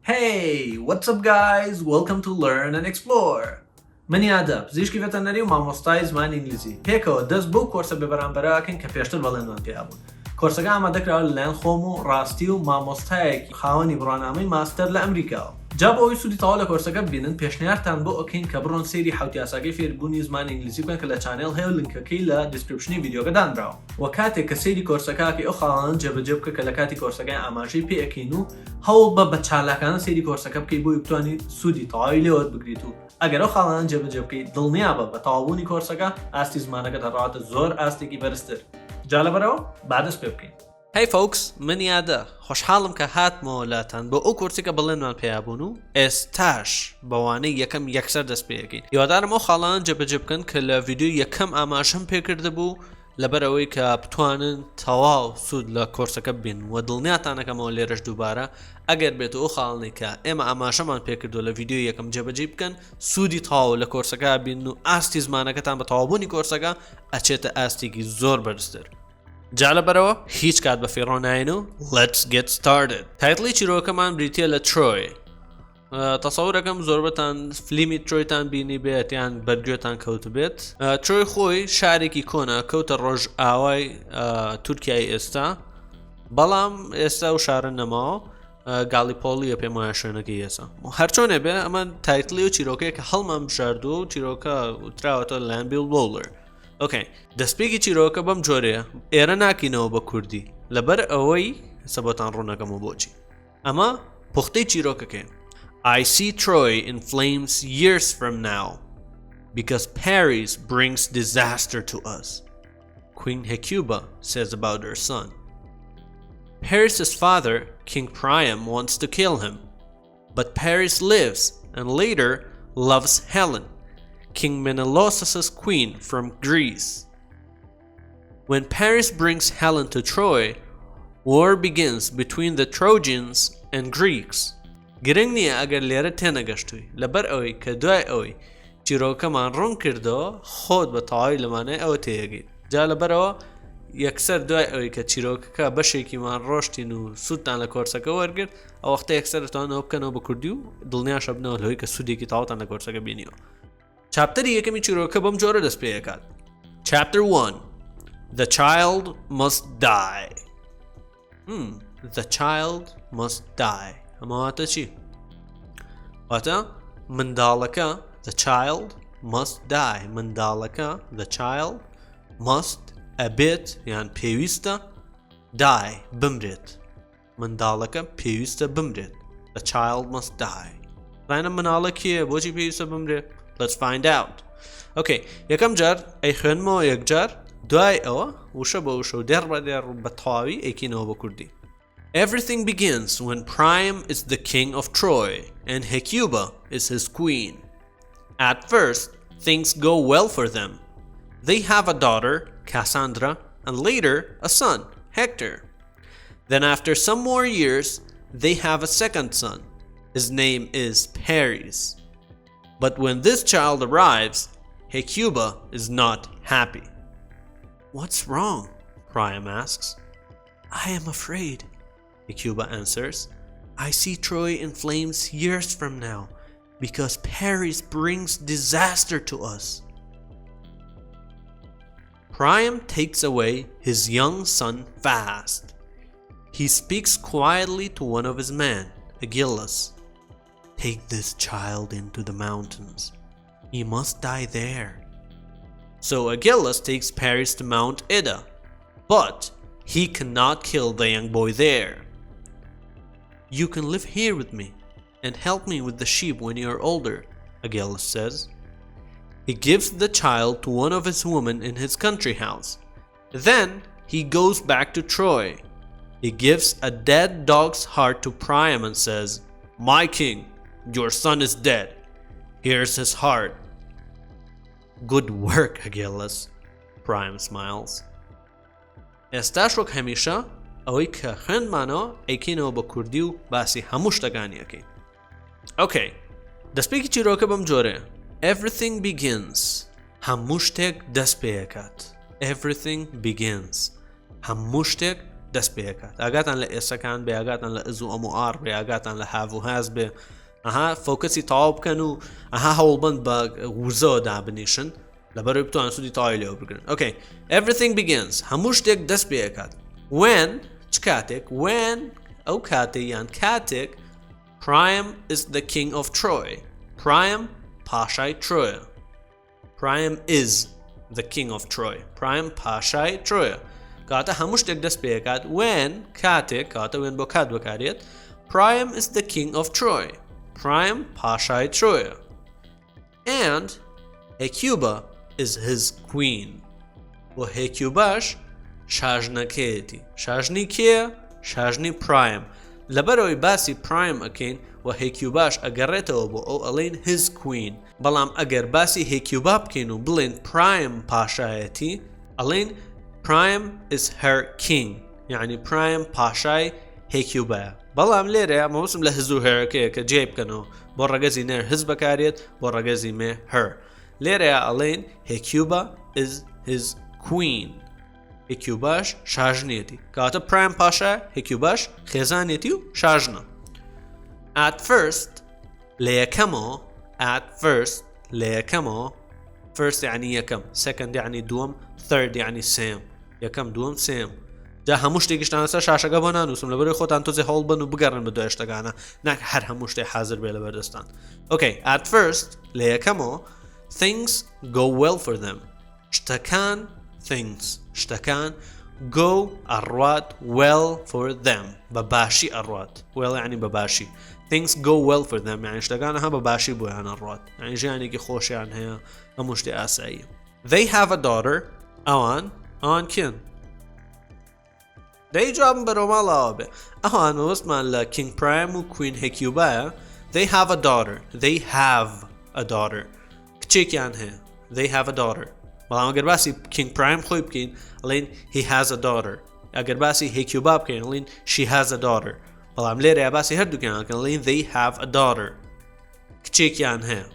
Hey, what's up guys? Welcome to Learn and Explore. من یادە پزیشکی ڤێتەرنەری و مامۆستای زمانی ئینگلیزی. پێکەوە دەست بۆ کۆرسە بە بەرامبەرەکەن کە پێشتر بەڵێنمان پێیا بوون. کۆرسەکە ئامادەکراوە لەلایەن خۆم و ڕاستی و مامۆستایەکی خاوەنی بڕوانامەی ماستەر لە ئەمریکاوە. جا بۆ ئەوەی سوودی تەواو لە کۆرسەکە ببینن پێشنیارتان بۆ ئەوکەین کە بڕۆن سەیری حەوت یاساکەی فێربوونی زمانی ئینگلیزی بکەن کە لە چانێڵ هەیە و لینکەکەی لە دیسکریپشنی ڤیدیۆکە دانراوە. و کاتێک کە سەیری کۆرسەکەی ئەو خاڵانە جێبەجێ بکە کە لە کاتی کۆرسەکەی ئاماژەی پێ ئەکەین و هەوڵ بە چالاکانە سەیری کۆرسەکە بکەی بۆی بتوانیت سوودی تەواوی لێوەت بگریت و ئەگەر ئەو خاڵانە جێبەجێ بکەیت دڵنیا بە تەواوبوونی کۆرسەکە ئاستی زمانەکە دەڕاتە زۆر ئاستێکی بەرزتر. جا لەبەرەوە با دەست پێ بکەین. Hey folks, من یادە خۆشحاڵم کە هاتمەوە لاتان بۆ ئەو کورسێکە بڵێنمان پێیابوون و ئێستاش بەوانەی یەکەم یەکسەر دەست پێیەکەین. هیوادارم ئەو خاڵان جێبەجێ بکەن کە لە ڤیدیۆ یەکەم ئاماژەم پێکرده بوو لەبەرەوەی کە بتوانن تەواو سوود لە کۆرسەکە بین و دڵنیاتانەکەمەوە لێرەش دووبارە ئەگەر بێت ئەو خاڵنی کە ئێمە ئاماژەمان پێکردو لە ڤیدیۆ یەکەم جێبەجێ بکەن سوودی تەواو لە کۆرسەکە بین و ئاستی زمانەکەتان بە تەواوبوونی کۆرسەکە ئەچێتە ئاستێکی زۆر بەرزتر. جا لەبەرەوە هیچ کات بە فێڕۆ ناین و let's get started. تایتڵی چیرۆکەمان بریتیە لە ترۆی. تەسەوورەکەم زۆربەتان فلیمی ترۆیتان بینی بێت یان بەرگوێتان کەوت بێت. ترۆی خۆی شارێکی کۆنە کەوتە ڕۆژ ئاوای تورکیای ئێستا، بەڵام ئێستا و شارە نەماوە گالیپۆلیە پێم وایە شوێنەکەی ئێستا. هەرچۆنێ بێ ئەمە تایتڵی و چیرۆکەیە کە هەڵمان بژاردووە و چیرۆکە وتراوەتە لەمبیل بۆڵر. ئۆکەی دەستپێکی چیرۆکە بەم جۆرەیە ئێرە ناکەینەوە بە کوردی لەبەر ئەوەی سەبەتان ڕوونەکەمە بۆچی. ئەمە پوختەی چیرۆکەکەی. I see Troy in flames years from now because Paris brings disaster to us, Queen Hecuba says about her son. Paris's father, King Priam, wants to kill him, but Paris lives and later loves Helen, King Menelaus's queen from Greece. When Paris brings Helen to Troy, war begins between the Trojans and Greeks. گرنگ نییە ئەگەر لێرە تێنەگەشتووی لەبەر ئەوەی کە دوای ئەوەی چیرۆکەمان ڕوون کردەوە خۆت بە تەواوی لەمانەیە ئەوە تێگەیت. جا لەبەرەوە یەکسەر دوای ئەوەی کە چیرۆکەکە بەشێکیمان ڕۆشتین و سوودتان لە کۆرسەکە وەرگرت ئەو وەختە یەکسەر دەتوانەوە بکەنەوە بە کوردی و دڵنیاشە بنەوە لەوەی کە سوودێکی تەواوتان لە کۆرسەکە بینیوە. چاپتەری یەکەمی چیرۆکە بەم جۆرە دەست پێ دەکات. Chapter 1. The child must die. The child must die. ئەمەواتە چی؟ واتە منداڵەکە the child must die. منداڵەکە the child must ئەبێت یان پێویستە die بمرێت. منداڵەکە پێویستە بمرێت. The child must die. ڕاینە مناڵە کێ بۆچی پێویستە بمرێت؟ Let's find out. Okay, یەکەم جار ئەی خوێنمەوە یەکجار دوای ئەوە وشە بە وشە و دێڕ بە دێڕ بە تەواوی ئەیکینەوە بە کوردی. Everything begins when Priam is the king of Troy and Hecuba is his queen. At first, things go well for them. They have a daughter, Cassandra, and later a son, Hector. Then after some more years, they have a second son. His name is Paris. But when this child arrives, Hecuba is not happy. What's wrong? Priam asks. I am afraid, Hecuba answers. I see Troy in flames years from now because Paris brings disaster to us. Priam takes away his young son fast. He speaks quietly to one of his men, Achilles. Take this child into the mountains. He must die there. So Achilles takes Paris to Mount Ida, but he cannot kill the young boy there. You can live here with me and help me with the sheep when you are older, Achilles says. He gives the child to one of his women in his country house. Then he goes back to Troy. He gives a dead dog's heart to Priam and says, My king, your son is dead. Here's his heart. Good work, Achilles, Priam smiles. ئێستاش وەک هەمیشە ئەوەی کە خوێندمانەوە ئەیکەینەوە بە کوردی و باسی هەموو شتەکانی ئەکەین. ئۆکەی دەستپێکی چیرۆکە بەم جۆرەیە. Everything begins. هەموو شتێک دەست پێ دەکات. Everything begins. هەموو شتێک دەست پێکات ئاگاتان لە ئێسەکان بێ ئاگاتان لە ئز و ئەموئار بێ ئاگاتان لە هاو و هاز بێ ئەها فۆکەسی تەواو بکەن و ئەها هەوڵبند بە وزەوە دابنیشن لەبەرەوەی بتوانن سوودی تەواوی لێوە بگرن okay everything begins هەموو شتێک دەست پێکات when چ کاتێک when ئەو کاتێ یان کاتێک Priam is the king of Troy Priam پاشای ترۆیە Priam is the king of Troy Priam پاشای ترۆیە کاتە هەموو شتێک دەست پێکات when کاتێک کاتە when بۆ کات بەکارێت Priam is the king of Troy Priam پاشای ترۆیە and Hecuba is his queen و هێکیوباش شاژنەکەیەتی شاژنی کێیە شاژنی Priam لەبەرەوەی باسی Priam ئەکەین و هێکیوباش ئەگەڕێتەوە بۆ ئەو ئەڵێن his queen بەڵام ئەگەر باسی هێکیوبا بکەین و بڵێن Priam پاشایەتی ئەڵێن Priam is her king یعنی Priam پاشای هێکیوبایە بەڵام لێرە مەوسم لە هز و هێرەکەیە کە جێ بکەنەوە بۆ ڕەگەزی نێر هز بەکارێت بۆ ڕەگەزی مێ her لێرەیە ئەڵێن هێکیوبا is his queen هێکیوباش شاژنێتی کاتە Priam پاشا هێکیوباش خێزانێتی و شاژنە at first لە یەکەمەوە at first لە یەکەمەوە first یعنی یەکەم second یعنی دووەم third یعنی سێم یەکەم دووەم سێم جا هەموو شتێکیشتان لەسەر شاشەکە بۆ نانووسم لەبەرەوەی خۆتان تۆزێ هەوڵ بن و بگەڕن بە دوای شتەکانە ناک هەر هەموو شتێک حازر بێ لەبەردەستان okay at first لە یەکەمەوە things go well for them شتەکان things شتەکان go ئەڕوات well for them بە باشی ئەڕوات well یعنی بە باشی things go well for them یعنی شتەکان ها بە باشی بۆیان ئەڕوات یعنی ژیانێکی خۆشیان هەیە هەموو شتێ ئاساییە they have a daughter ئەوان کێن دەی جوابم بەرەو ماڵەوە بێ ئەوان وەستمان لە King Priam و Queen Hecuba they have a daughter they have a daughter کچێکیان هەیە they have a daughter بەڵام ئەگەر باسی King Priam خۆی بکەین ئەڵێن he has a daughter ئەگەر باسی Hecuba بکەین ئەڵێن she has a daughter بەڵام لێرەیە باسی هەردووکیان ئەڵێن ئەڵێن they have a daughter کچێکیان هەیە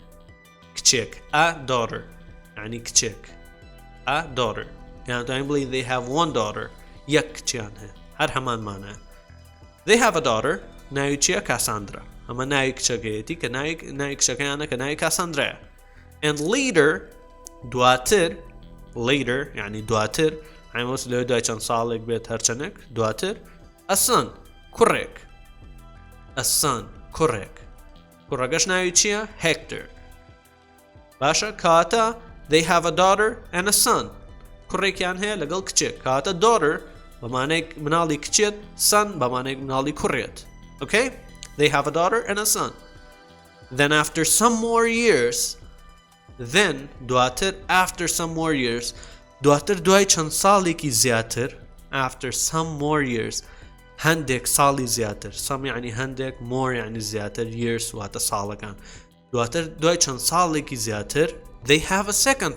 کچێک a daughter یعنی کچێک a daughter یعنی توانین بڵێن they have one daughter یەک کچیان هەیە هەر هەمان مانایە they have a daughter ناوی چییە کاساندرا ئەمە ناوی کچەکەیەتی کە ناوی کچەکەیانە کە ناوی کاساندرایە and later دواتر later یعنی دواتر ئەمەس لەوێ دوای چەند ساڵێک بێت هەرچەندێک دواتر a son کوڕێک a son کوڕەکەش ناوی چییە Hector باشە کاتە they have a daughter and a son کوڕێکیان هەیە لەگەڵ کچێک کاتە daughter بەمانەی مناڵی کچێت son بەمانەی مناڵی کوڕێت okay they have a daughter and a son then after some more years then دواتر after some more years دواتر دوای چەند ساڵێکی زیاتر after some more years هەندێک ساڵی زیاتر some یعنی هەندێک more یعنی زیاتر years واتە ساڵەکان دواتر دوای چەند ساڵێکی زیاتر they have a second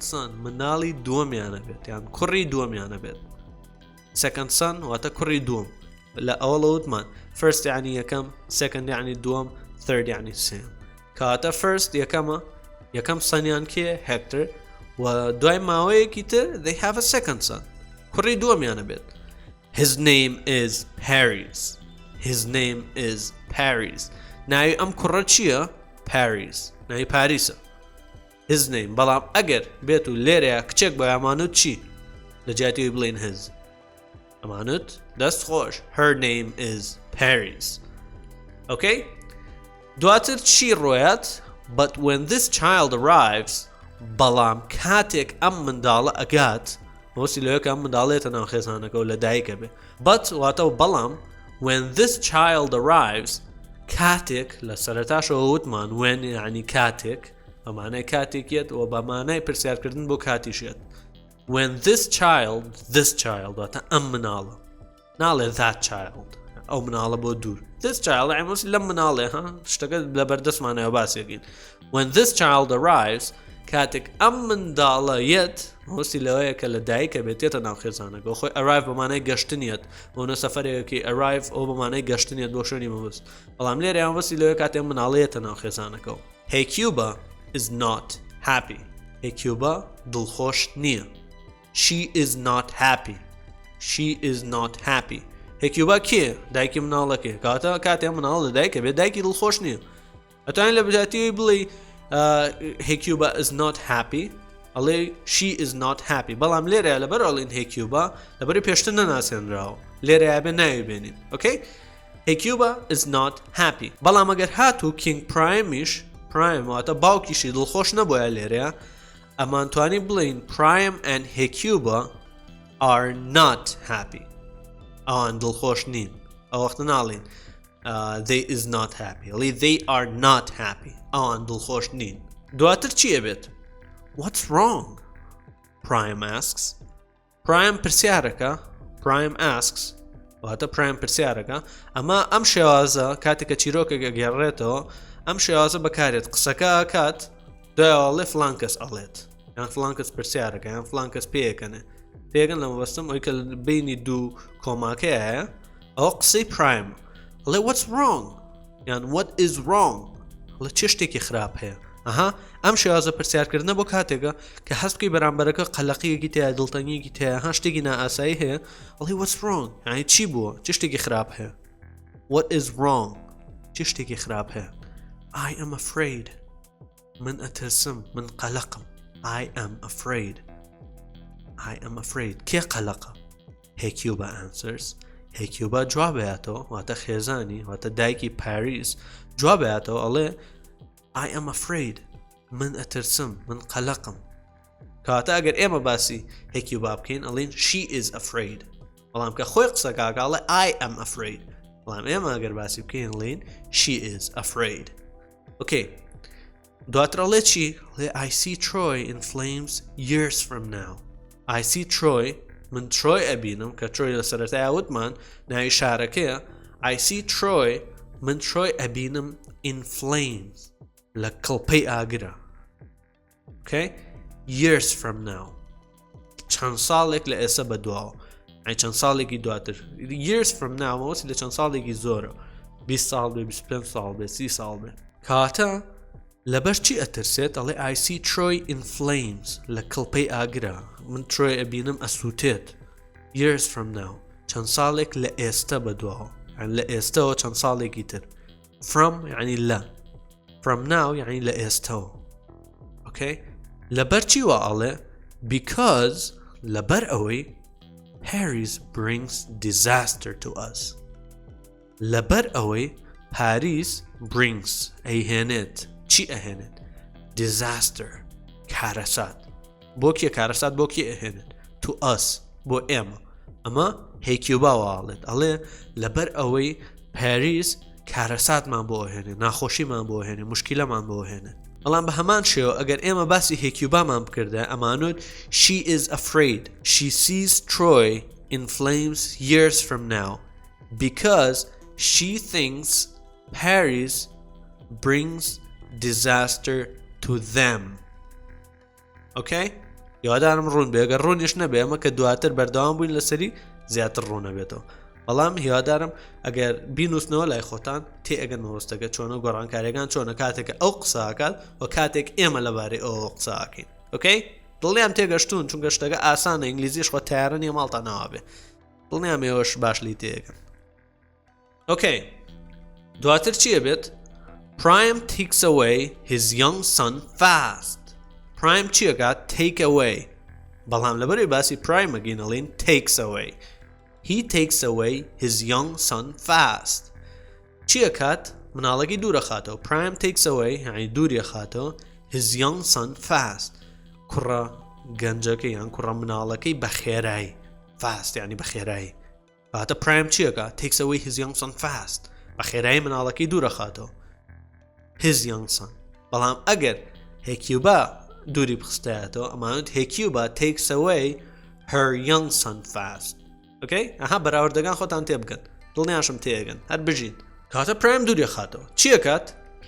son مناڵی دووەمیانە بێت یان کوڕی دووەمیانە بێت second son واتە کوڕی دووەم لە ئەوڵە وتمان first یعنی یەکەم second یعنی دووەم third یعنی سێم کاتە first یەکەم سەنیان کێ Hector و دوای ماوەیەکی تر they have a second son کوڕی دووەمیانە بێت his name is Paris ناوی ئەم کوڕە چییە Paris ناوی پاریسە his name بەڵام ئەگەر بێت و لێرەیە کچێک بە ئەمانوت چی لە جیاتیوی بڵێن his ئەمانوت دەست خۆش her name is Paris okay دواتر چی ڕۆیات but when this child arrives بەڵام کاتێک ئەم منداڵە ئەگات مۆسی لەوەکە ئەم منداڵێتە ناو خێزانەکە و لە دایکە بێ but واتە بەڵام when this child arrives کاتێک لە سەرەتاشەوە وتمان when یعنی کاتێک بەمانای کاتێکیت و بەمانای پرسیارکردن بۆ کاتیشێت when this child واتە ئەم مناڵە ناڵێ that child ئەو مناڵە بۆ دوور this child ئەمەسی لەم مناڵێ شتەکە لە بەردەستمانەوە باسێکین when this child arrives کاتێک ئەم منداڵە یەت مۆسی لەوەیە کە لە دایکە بێتێتە ناو خێزانەکە خۆی arrive بەمانای گەشتنیت بۆنە سەفەرێکی arrive ئەو بەمانای گەشتنیت بۆ شوێنی مەبست بەڵام لێرە یانوەسی لەوەیە کاتێک مناڵەیەتە ناو خێزانەکەەوە Hecuba is not happy Hecuba دڵخۆش نییە she is not happy. She is not happy. هێکیوبا کێ؟ دایکی مناڵەکێ. کاتە کاتێ مناڵ لە دایکە بێت دایکی دڵخۆش نییە. ئەتوانین لە بژاتیەوەی بڵێ هێکیوبا is not happy. ئەڵێ she is not happy. بەڵام لێرەیە لەبەر ئەڵێن هێکیوبا لەبەری پێشتر نەناسێنراوە. لێرەیە بێ ناوی بێنین. ئۆکەی؟ هێکیوبا is not happy. بەڵام ئەگەر هاتوو کینگ پرایمیش پرایم واتە باوکیشی دڵخۆش نەبووە لێرەیە ئەمان توانی بڵین پرایم and هێکیوبا are not happy. ئەوان دڵخۆش نین. ئەو وەختە ناڵین they is not happy. ئەڵێ they are not happy. ئەوان دڵخۆش نین. دواتر چیە بێت؟ What's wrong? Prime asks. Prime پرسیارەکە. Prime asks. واتە Prime پرسیارەکە. ئەمە ئەم شێوازە کاتێکە چیرۆکێکە گێڕێتەوە ئەم شێوازە بەکارێت قسەکە کات دوایڵێ فلان کەس ئەڵێت. یان فلان کەس پرسیارەکە یان فلان کەس پێیەکەنێ. تێگەن لە مەبەستم ئەوی کە بینی دوو کۆماکەیە هەیە ئەوە قسەی Prime. ئەڵێ what's wrong? یان what is wrong? ئەڵێ چ شتێکی خراپ هەیە؟ ئەها ئەم شێوازە پرسیارکردنە بۆ کاتێکە کە هەست بکەی بەرامبەرەکە قەلەقیەکی تایە دڵتەنگیەکی تایە ها شتێکی نائاسایی هەیە ئەڵێ what's wrong؟ یعنی چی بووە؟ چ شتێکی خراپ هەیە؟ what is wrong؟ چ شتێکی خراپ هەیە؟ I am afraid. من ئەترسم من قەلەقم. I am afraid. I am afraid. کێ قەلەقە؟ هێکیوبا answers. هێکیوبا جوابەیەتەوە واتە خێزانی واتە دایکی پاریس جوابەیەتەوە ئەڵێ I am afraid. من ئەترسم من قەلەقم. کاتە ئەگەر ئێمە باسی هێکیوبا بکەین ئەڵێن she is afraid. بەڵام کە خۆی قسەکاکە ئەڵێ I am afraid. بەڵام ئێمە ئەگەر باسی بکەین ئەڵێن she is afraid. Okay. دواتر ئەڵێ چی؟ ئەڵێ I see Troy in flames years from now. I see Troy. من Troy ئەبینم کە Troy لە سەرەتایە وتمان ناوی شارەکەیە. I see Troy. من Troy ئەبینم in flames. لە کڵپەی ئاگرە. Okay? Years from now. چەند ساڵێک لە ئێستا بەدواوە. ئەی چەند ساڵێکی دواتر. Years from now مەوەسی لە چەند ساڵێکی زۆرە. 20 ساڵ بێ 25 ساڵ بێ 30 ساڵ بێ. کاتە لەبەر چی ئەترسێت ئەڵێ I see Troy in flames لە کڵپەی ئاگرە. من Troy ئەبینم ئەسووتێت. Years from now. چەند ساڵێک لە ئێستا بەدواوە. یعنی لە ئێستاوە چەند ساڵێکی تر. From یعنی لە. From now يعني لإستو. Okay? لبر چی وعلى because لبر أوي Paris brings disaster to us. لبر أوي Paris brings أهانت. چی أهانت؟ Disaster. كارثات. بوكي كارثات بوكي أهانت. To us. بو أما هيكيوبا وعلى لبر أوي Paris کارەساتمان بۆ هێنێ ناخۆشیمان بۆ هێنێ مشکلەمان بۆ هێنێ بەڵام بە هەمان شێوە ئەگەر ئێمە باسی هێکیوبامان بکردە ئەمانوت she is afraid she sees Troy in flames years from now because she thinks Paris brings disaster to them. Okay? یادارم ڕوون بێ ئەگەر ڕوونیش نەبێ ئەمە کە دواتر بەردەوام بووین لەسەری زیاتر ڕوو نەبێتەوە بەڵام هیوادارم ئەگەر بینوسنەوە لای خۆتان تێ ئەگەن مەوەستەکە چۆنە گۆڕانکاریەکان چۆنە کاتێکە ئەو قساکات و کاتێک ئێمە لەبارەی ئەو قساکەین. ئۆکەی؟ دڵنیام تێگەشتون چونکە شتەکە ئاسانە ئینگلیزیش خۆ تیارە نیە ماڵتان ناوا بێ. دڵنیام ئێوەش باش لی تێگەن. ئۆکەی. دواتر چیە بێت؟ Prime takes away his young son fast. Prime چیەکات؟ take away. بەڵام لەبەرەوەی باسی Prime ئەگەین ئەڵێن takes away. He takes away his young son fast. چیەکات؟ مناڵەکەی دوورە خاتەوە. Prime takes away یعنی دووریە خاتەوە his young son fast. کوڕە گەنجەکەی یان کوڕە مناڵەکەی بە خێرایی. Fast یعنی بە خێرایی. کاتە Prime چیەکات؟ takes away his young son fast. بە خێرایی مناڵەکەی دوورە خاتەوە. His young son. بەڵام ئەگەر هێکیوبا دووری بخستایەتەوە ئەمانوت هێکیوبا takes away her young son fast. Okay? ئەها بەراوردەکان خۆتان تێبگەن. دڵنیاشم تێگەن. هەر بژین. کاتە Prime دووری خاتەوە. چیەکات؟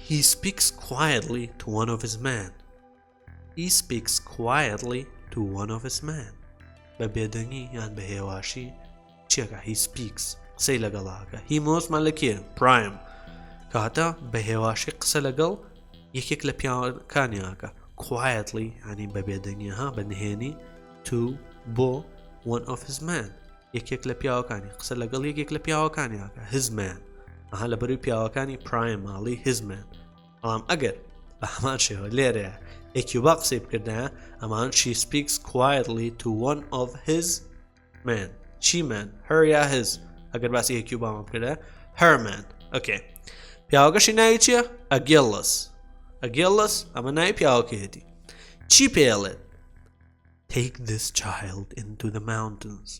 He speaks quietly to one of his men. He speaks quietly to one of his men. بە بێدەنگی یان بە هێواشی چیەکە؟ He speaks. قسەی لەگەڵاکە. He مۆزمان لە کێ؟ Prime. کاتە بە هێواشی قسە لەگەڵ یەکێک لە پیاوەکانیاکە. Quietly یعنی بە بێدەنگی ها بە نهێنی to بۆ one of his men یەکێک لە پیاوەکانی قسە لەگەڵ یەکێک لە پیاوەکانی ئاکە his man ئەها لە بەروی پیاوەکانی prime ماڵی his man بەڵام ئەگەر بە هەمان شێوە لێرەیە ئێکیوبا قسەی بکردایە ئەمان she speaks quietly to one of his men she man her یا his ئەگەر باسی ئێکیوبامان بکردایە her man okay پیاوەکەشی ناوی چییە؟ ئەگێڵەس ئەمە ناوی پیاوەکەیەتی چی پێڵێت؟ take this child into the mountains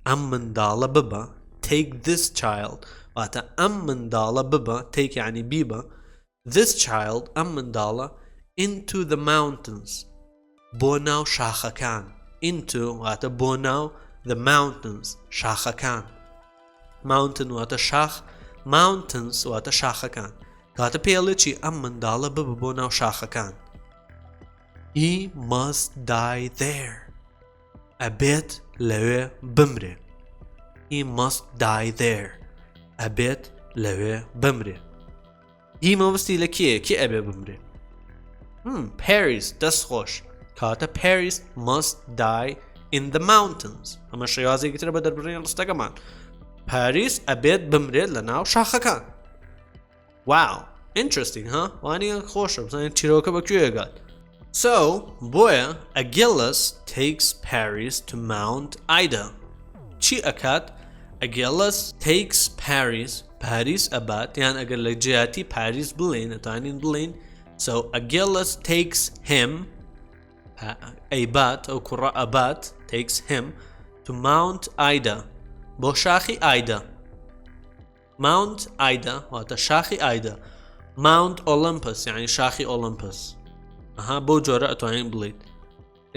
ئەم منداڵە ببە take this child واتە ئەم منداڵە ببە take یعنی بیبە this child ئەم منداڵە into the mountains بۆ ناو شاخەکان into واتە بۆ ناو the mountains شاخەکان mountain واتە شاخ mountains واتە شاخەکان کاتە پێڵێت چی ئەم منداڵە ببە بۆ ناو شاخەکان he must die there ئەبێت لەوێ بمرێ he must die there ئەبێت لەوێ بمرێ هی مەبستی لە کێ ئەبێ بمرێ Paris دەستخۆش کاتە Paris must die in the mountains ئەمە شێوازێکی ترە بە دەربڕینی ڕستەکەمان Paris ئەبێت بمرێت لە ناو شاخەکان wow interesting ها وانە خۆشە بزانین چیرۆکە بەکوێگات so بۆیە Achilles takes Paris to Mount Ida چی ئەکات Achilles takes Paris ئەبات یان ئەگەر لە جیاتی Paris بڵێن ئەتوانین بڵێن so Achilles takes him ئەیبات ئەو کوڕە ئەبات takes him to Mount Ida بۆ شاخی ئایدا Mount Ida واتە شاخی ئایدا Mount Olympus یعنی شاخی Olympus ئەها بۆ جۆرە ئەتوانین بڵێت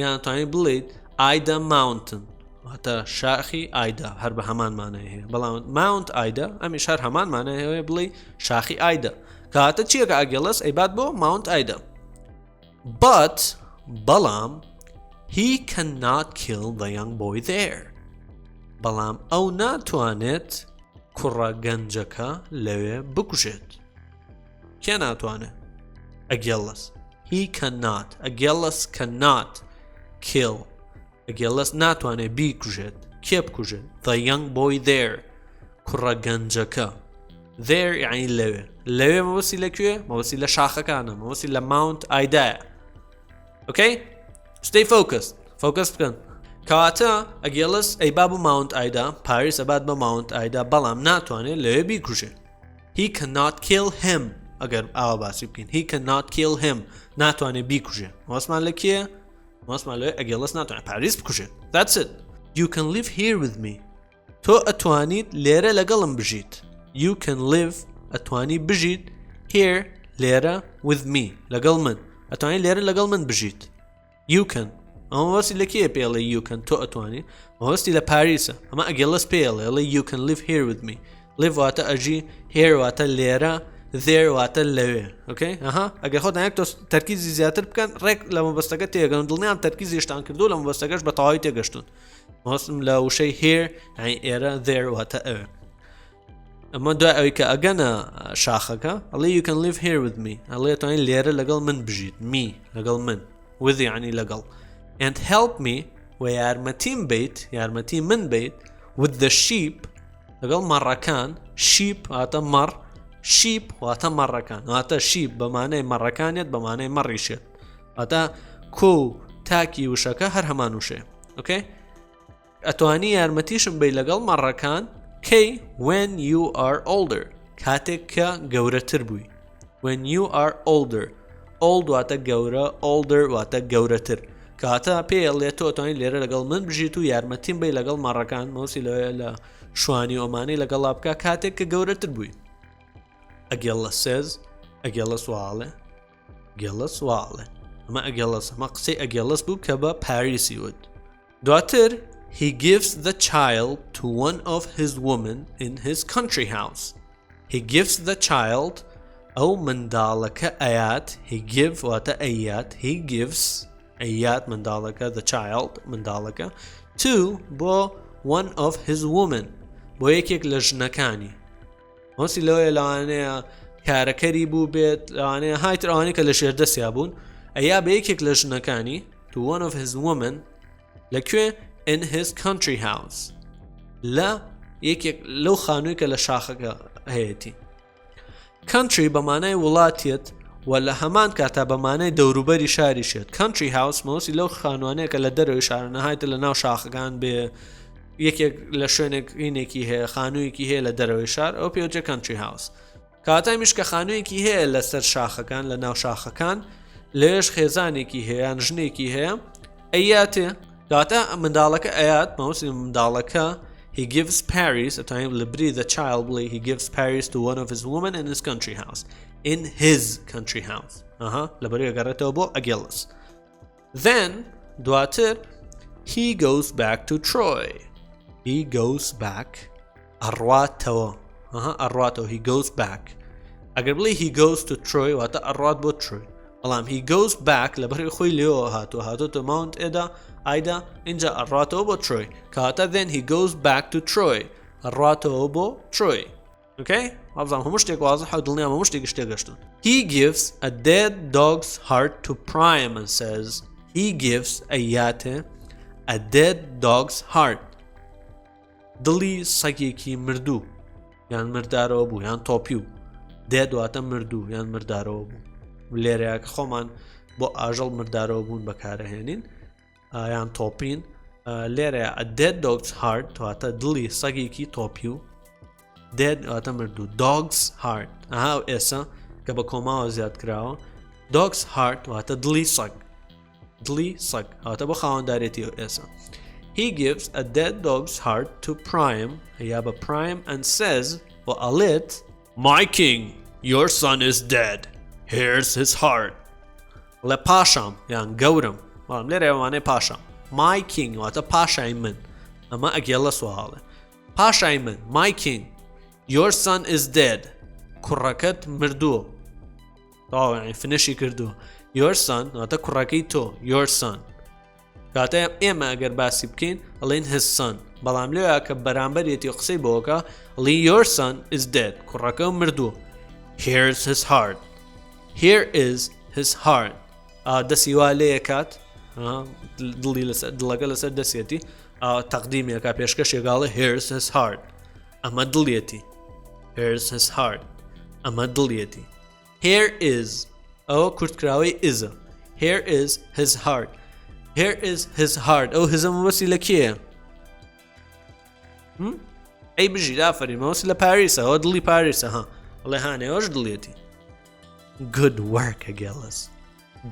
یان ئەتوانین بڵێت Ida Mountain واتە شاخی ئایدا هەر بە هەمان مانای هەیە بەڵام Mount Ida ئەمیش هەر هەمان مانای هەیە بڵێ شاخی ئایدا کاتە چیەکە Achilles ئەیبات بۆ Mount Ida but بەڵام he cannot kill the young boy there بەڵام ئەو ناتوانێت کوڕە گەنجەکە لەوێ بکوژێت کێ ناتوانێت Achilles Achilles cannot kill Achilles ناتوانێت بیکوژێت کێ بکوژێت the young boy there کوڕە گەنجەکە there یعنی لەوێ مەبەستی لەکوێ مەبەستی لە شاخەکانە مەبەستی لە Mount Ida okay stay focused بکەن کەواتە Achilles ئەیبا بۆ Mount Ida Paris ئەبات بە Mount Ida بەڵام ناتوانێت لەوێ بیکوژێت he cannot kill him ئەگەر ئاوا باسی بکەین he cannot kill him ناتوانێت بیکوژێت مەوەسمان لە کێ مەوەسمان لەوێ Achilles ناتوانێت Paris بکوژێت that's it you can live here with me تۆ ئەتوانیت لێرە لەگەڵم بژیت you can live ئەتوانی بژیت here لێرە with me لەگەڵ من ئەتوانی لێرە لەگەڵ من بژیت you can ئەمە مەوەستی لە کێ پێڵێ you can تۆ ئەتوانی مەوەستی لە پاریسە ئەمە Achilles پێڵێ you can live here with me live واتە ئەژی here واتە لێرە there واتە لەوێ okay ئەها ئەگەر خۆت نایەک تۆ تەرکیزی زیاتر بکەن ڕێک لە مەبەستەکە تێگەن دڵنیام تەرکیزیشتان کردو لە مەبەستەکەش بە تەواوی تێگەشتون مەوەستم لە وشەی here یعنی ئێرە there واتە ئەوێ ئەمە دوای ئەوەی کە ئەگەنە شاخەکە ئەڵێ you can live here with me ئەڵێ توانین لێرە لەگەڵ من بژیت me لەگەڵ من with یعنی لەگەڵ and help me و یارمەتی من بیت with the sheep لەگەڵ مەڕەکان sheep واتە مەڕ sheep واتە مەڕەکان واتە sheep بەمانەی مەڕەکانێت بەمانەی مەڕیشێت واتە کۆ تاکی وشەکە هەر هەمان وشێ okay ئەتوانی یارمەتیشم بی لەگەڵ مەڕەکان کەی when you are older کاتێک کە گەورەتر بووی when you are older old واتە گەورە older واتە گەورەتر کاتە پێڵێ تۆ ئەتوانی لێرە لەگەڵ من بژیت و یارمەتیم بی لەگەڵ مەڕەکان مەوسی لەوەیە لە شوانی ئۆمانی لەگەڵا بکە کاتێک کە گەورەتر بووی Achilles says Achilles واڵێ ئەمە Achilles ئەمە قسەی Achilles بوو کە بە پاریسی وت دواتر he gives the child to one of his women in his country house he gives the child ئەو منداڵەکە ئەیات he give واتە ئەیات he gives ئەیات منداڵەکە the child منداڵەکە to بۆ one of his women بۆ یەکێک لە ژنەکانی مەوسی لەوەیە لەوانەیە کارەکەری بوو بێت لەوانەیە هایتر ئەوانەی کە لە شێردەسیا بوون ئەیا بە یەکێک لە ژنەکانی to one of his women لەکوێ in his country house لا یەکێک لەو خانووی کە لە شاخەکە هەیەی country بەمانای وڵاتیت و لە هەمان کاتا بەمانای دەوروبەری شاریشێت country house مەوەسی لەو خانوانەیە کە لە دەرەوەی شارە نەهایتە لە ناو شاخەکان بێ یەکێک لە شوێنێک هینێکی هەیە خانوویەکی هەیە لە دەرەوەی شار ئەو پێوترێ country house کاتای میش کە خانوویەکی هەیە لەسەر شاخەکان لە ناو شاخەکان لێش خێزانێکی هەیە ژنێکی هەیە ئەیاتێ کاتە منداڵەکە ئەیات مەوەسی منداڵەکە he gives Paris at time libri the child believe he gives Paris to one of his women in his country house in his country house libri garata bo agelas then دواتر he goes back to Troy he goes back arwato arwato he goes back اگر بلی he goes to Troy وات arwat bo Troy الان he goes back libri خوي ليو هاتو to Mount Ida اینجا الراتو بو Troy کاتا then he goes back to Troy الراتو بو Troy okay ابزام همش تيك واضح ودلني همش تيك اشتغشتون he gives a dead dog's heart to Prime and says he gives a dead dog's heart دلي ساكيكي مردو يعني مردارو بو يعني توبيو dead واتا مردو يعني مردارو بو ليرياك خومان بو اجل مردارو بون بكارهنين یان تۆپین لێرە a dead dog's heart تواتە دڵی سەگێکی تۆپی و dead واتە مردوو dog's heart ئەها ئێسا کە بە کۆماوە زیاد کراوە dog's heart واتە دڵی سەگ واتە بۆ خاوەنددارێتی ئێسا he gives a dead dog's heart to Prime یا بە Prime and says و ئەڵێت my king your son is dead here's his heart لە پاشام یان گەورم بەڵام لێرە ئەوانەی پاشام my king واتە پاشای من ئەمە ئەگێڵە سوهاڵێ پاشای من my king your son is dead کوڕەکەت مردووە تاوانی فنشی کردووە your son واتە کوڕەکەی تۆ your son کاتە ئێمە ئەگەر باسی بکەین ئەڵێن his son بەڵام لێوە کە بەرامبەرێتی قسەی بۆکە ئەڵێن your son is dead کوڕەکە مردووە here's his heart here is his heart دەسی وا لێ کات دڵەکە لەسەر دەسێتی تەقدیمێکا پێشکەشێکاڵە here's his heart ئەمە دڵیەتی here's his heart ئەمە دڵیەتی here is ئەوە کورتکراوەی ئیزە here is his heart here is his heart ئەو هزە مەوەسی لە کێیە ئەی بژی ئافرین مەوەسی لە پاریسە ئەوە دڵی پاریسە ئەڵێ هانێ ئەوەش دڵیەتی good work ئەگەڵەس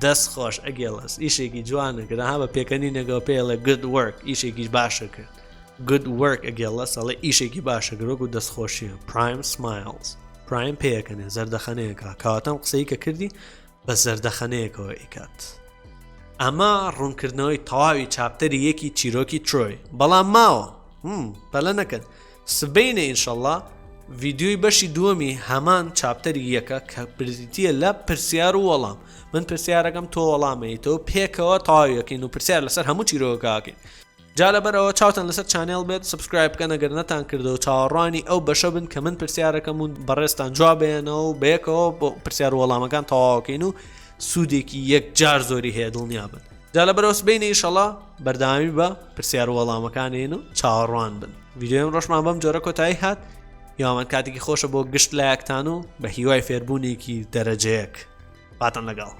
دەست خۆش ئەگەڵەس ئیشێکی جوانە کرد ها بە پێکەنینەکەەوە پێڵێ good work ئیشێکیش باشە کرد good work ئەگەڵەس ئەڵێ ئیشێکی باشە کرد و دەستخۆشیە Prime smiles Prime پێکەنێ زەردەخەنەیەکە کەواتەم قسەی کە کردی بە زەردەخەنەیەکەوە ئیکات ئەمە ڕوونکردنەوەی تەواوی چاپتەری یەکی چیرۆکی ترۆی بەڵام ماوە پەلە نەکەن سبەینە ئینشەڵڵا ڤیدیۆی بەشی دووەمی هەمان چاپتەری یەکە کە پرسیتیە لە پرسیار و وەڵام من پرسیارەکەم تۆ وەڵامەیتەوە پێکەوە تەواویەکەین و پرسیار لەسەر هەموو چیرۆکەکەین جا لەبەرەوە چاوتان لەسەر چانێڵ بێت سبسکرایب بکەن ئەگەر نەتان کردەوە چاوەڕوانی ئەو بەشە بن کە من پرسیارەکەمون بەڕێستان جواب بێنەوە و بەیەکەوە بۆ پرسیار و وەڵامەکان تەواوەکەین و سوودێکی یەک جار زۆری هەیە دڵنیا بن جا لەبەرەوە سبەینە ئینشەڵڵا بەردەوامی بە پرسیار و وەڵامەکانین و چاوەڕوان بن ڤیدیۆم ڕۆژمان بەم جۆرە کۆتایی هات یامان کاتێکی خۆشە بۆ گشت لایەکتان و بە هیوای فێربوونێکی دەرەجەیەک باتان لەگەڵ